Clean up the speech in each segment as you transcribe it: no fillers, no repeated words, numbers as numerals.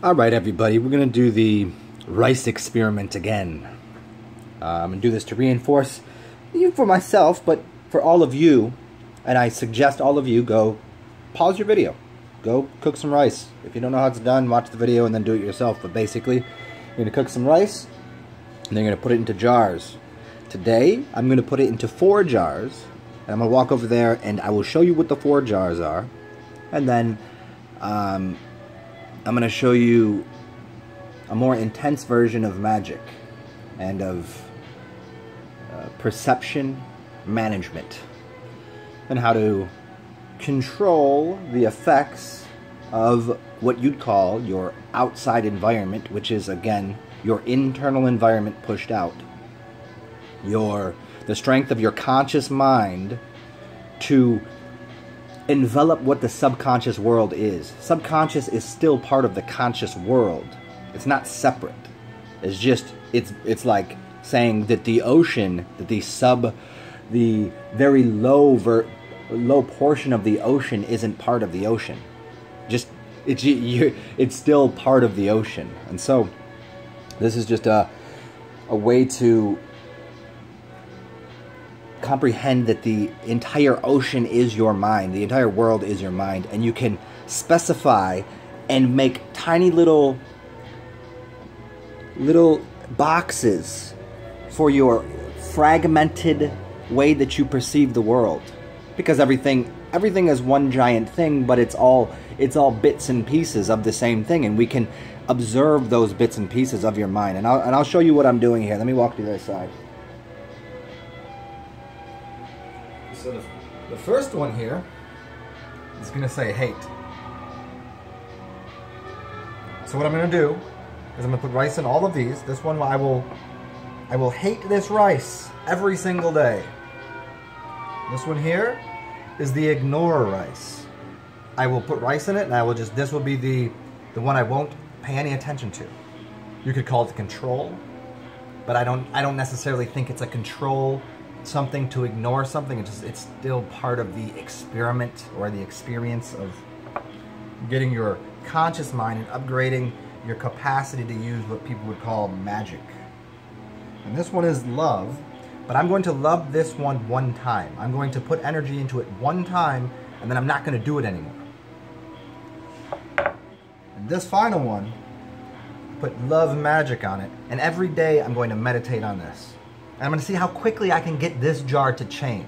Alright everybody, we're going to do the rice experiment again. I'm going to do this to reinforce, even for myself, but for all of you, and I suggest all of you go pause your video. Go cook some rice. If you don't know how it's done, watch the video and then do it yourself. But basically, you're going to cook some rice, and then you're going to put it into jars. Today, I'm going to put it into 4 jars, and I'm going to walk over there and I will show you what the 4 jars are, and then I'm going to show you a more intense version of magic and of perception management and how to control the effects of what you'd call your outside environment, which is, again, your internal environment pushed out. The strength of your conscious mind to envelop what the subconscious world is. Subconscious is still part of the conscious world. It's not separate. It's just, it's like saying that the ocean, that the very low portion of the ocean isn't part of the ocean. Just, it's still part of the ocean. And so, this is just a way to comprehend that the entire ocean is your mind, the entire world is your mind, and you can specify and make tiny little boxes for your fragmented way that you perceive the world, because everything is one giant thing, but it's all bits and pieces of the same thing, and we can observe those bits and pieces of your mind. And I'll show you what I'm doing here. Let me walk to the other side. So the first one here is going to say hate. So what I'm going to do is I'm going to put rice in all of these. This one I will hate this rice every single day. This one here is the ignore rice. I will put rice in it, and I will just, this will be the one I won't pay any attention to. You could call it the control, but I don't necessarily think it's a control, something to ignore something. It's still part of the experiment or the experience of getting your conscious mind and upgrading your capacity to use what people would call magic. And this one is love, but I'm going to love this one time. I'm going to put energy into it one time, and then I'm not going to do it anymore. And this final one, put love magic on it, and every day I'm going to meditate on this. And I'm going to see how quickly I can get this jar to change.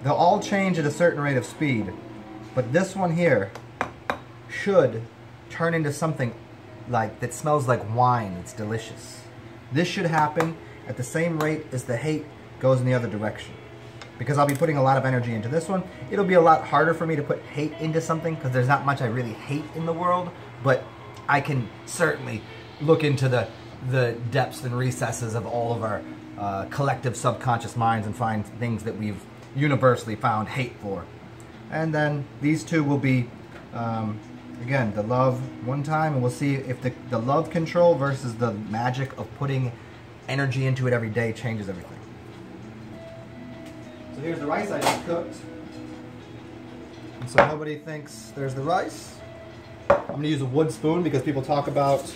They'll all change at a certain rate of speed, but this one here should turn into something like that smells like wine. It's delicious. This should happen at the same rate as the hate goes in the other direction. Because I'll be putting a lot of energy into this one. It'll be a lot harder for me to put hate into something because there's not much I really hate in the world, but I can certainly look into the depths and recesses of all of our collective subconscious minds and find things that we've universally found hate for. And then these two will be, again, the love one time, and we'll see if the love control versus the magic of putting energy into it every day changes everything. So here's the rice I just cooked. And so nobody thinks there's the rice. I'm going to use a wood spoon because people talk about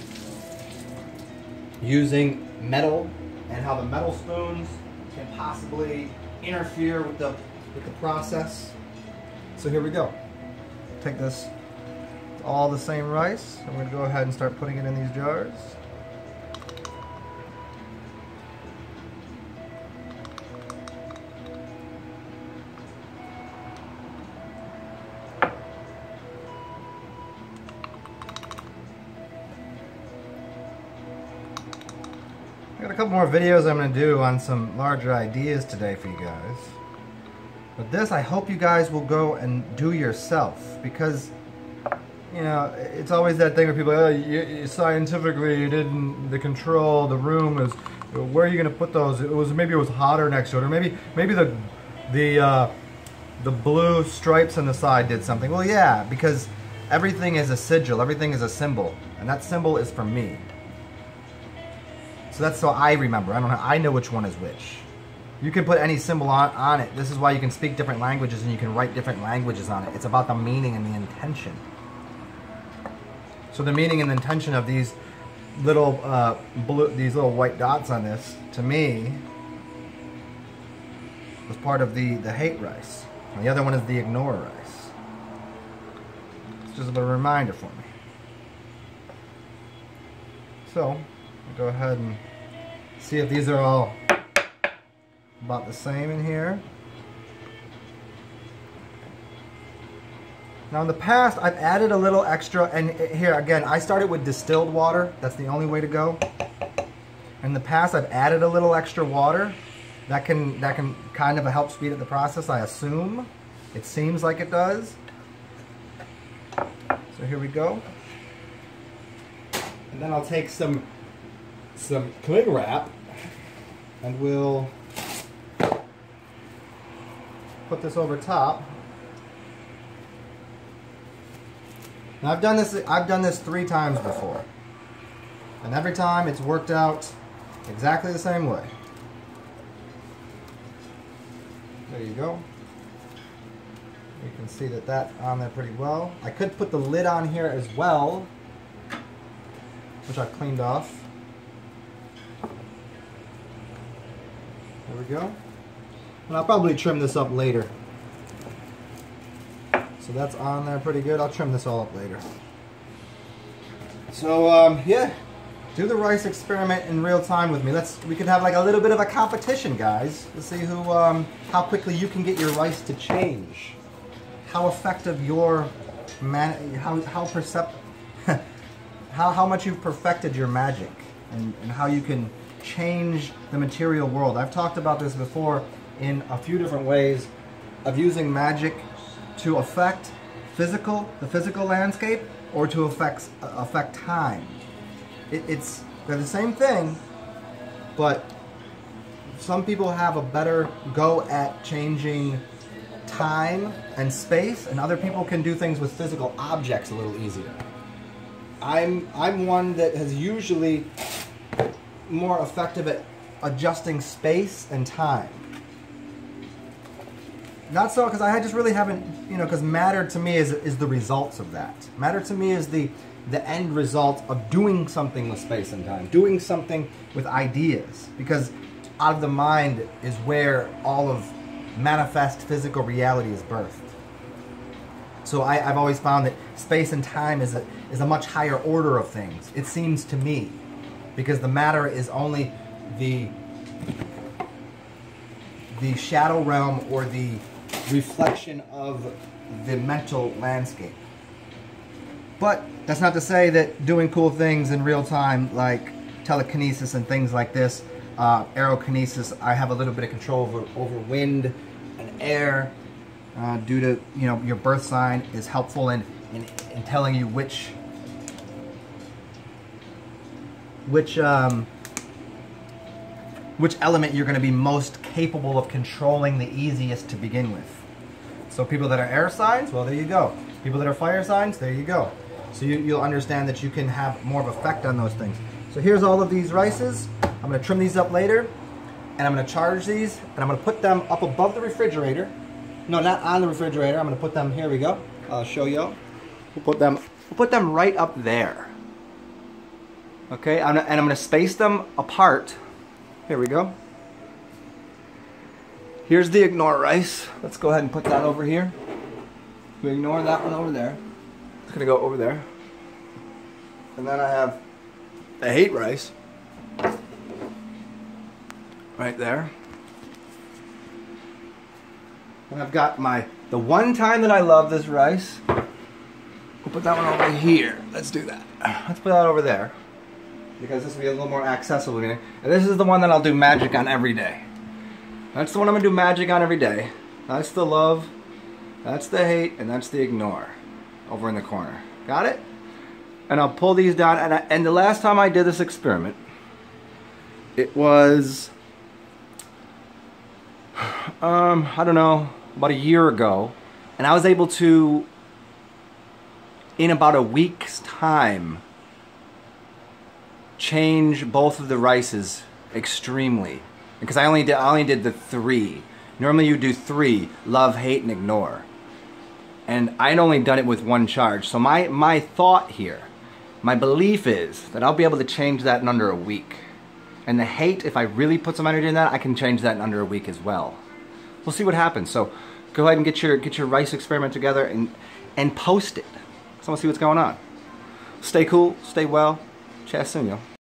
using metal and how the metal spoons can possibly interfere with the process. So here we go. Take this, all the same rice. I'm going to go ahead and start putting it in these jars. I got a couple more videos I'm going to do on some larger ideas today for you guys. But this, I hope you guys will go and do yourself, because, you know, it's always that thing where people, oh, scientifically you didn't, the control, the room is, where are you going to put those? Maybe it was hotter next to it, or maybe the blue stripes on the side did something. Well, yeah, because everything is a sigil, everything is a symbol, and that symbol is for me. So that's so I remember. I don't know. I know which one is which. You can put any symbol on it. This is why you can speak different languages and you can write different languages on it. It's about the meaning and the intention. So the meaning and intention of these little these little white dots on this, to me, was part of the hate rice. And the other one is the ignore rice. It's just a little reminder for me. So, I'll go ahead and see if these are all about the same in here. Now in the past, I've added a little extra, and here again, I started with distilled water. That's the only way to go. In the past, I've added a little extra water. That can kind of help speed up the process, I assume. It seems like it does. So here we go. And then I'll take some cling wrap and we'll put this over top. Now I've done this 3 times before, and every time it's worked out exactly the same way. There you go. You can see that that's on there pretty well. I could put the lid on here as well, which I've cleaned off. There we go. And I'll probably trim this up later. So that's on there pretty good. I'll trim this all up later. So yeah, do the rice experiment in real time with me. We could have like a little bit of a competition, guys. Let's see who how quickly you can get your rice to change. How effective your how much you've perfected your magic, and how you can change the material world. I've talked about this before in a few different ways of using magic to affect the physical landscape, or to affect time. They're the same thing, but some people have a better go at changing time and space, and other people can do things with physical objects a little easier. I'm one that has usually more effective at adjusting space and time. Not so, because I just really haven't, because matter to me is the results of that. Matter to me is the end result of doing something with space and time, doing something with ideas, because out of the mind is where all of manifest physical reality is birthed. So I've always found that space and time is a much higher order of things, it seems to me, because the matter is only the shadow realm, or the reflection of the mental landscape. But that's not to say that doing cool things in real time, like telekinesis and things like this, aerokinesis, I have a little bit of control over wind and air, due to your birth sign is helpful in telling you which element you're going to be most capable of controlling the easiest to begin with. So people that are air signs, well, there you go. People that are fire signs, there you go. So you'll understand that you can have more of an effect on those things. So here's all of these rices. I'm going to trim these up later, and I'm going to charge these, and I'm going to put them up above the refrigerator. No, not on the refrigerator. I'm going to put them, here we go. I'll show you. We'll put them right up there. Okay, and I'm going to space them apart. Here we go. Here's the ignore rice. Let's go ahead and put that over here. We ignore that one over there. It's going to go over there. And then I have the hate rice right there. And I've got the one time that I love this rice. We'll put that one over here. Let's do that. Let's put that over there, because this will be a little more accessible. And this is the one that I'll do magic on every day. That's the one I'm going to do magic on every day. That's the love, that's the hate, and that's the ignore over in the corner. Got it? And I'll pull these down. And the last time I did this experiment, it was, I don't know, about a year ago. And I was able to, in about a week's time, change both of the rices extremely, because I only did the 3. Normally you do 3: love, hate, and ignore, and I'd only done it with 1 charge. So my thought here My belief is that I'll be able to change that in under a week. And the hate, if I really put some energy in that, I can change that in under a week as well. We'll see what happens. So go ahead and get your rice experiment together and post it. So I want to see what's going on. Stay cool, stay well. Chat soon, yo.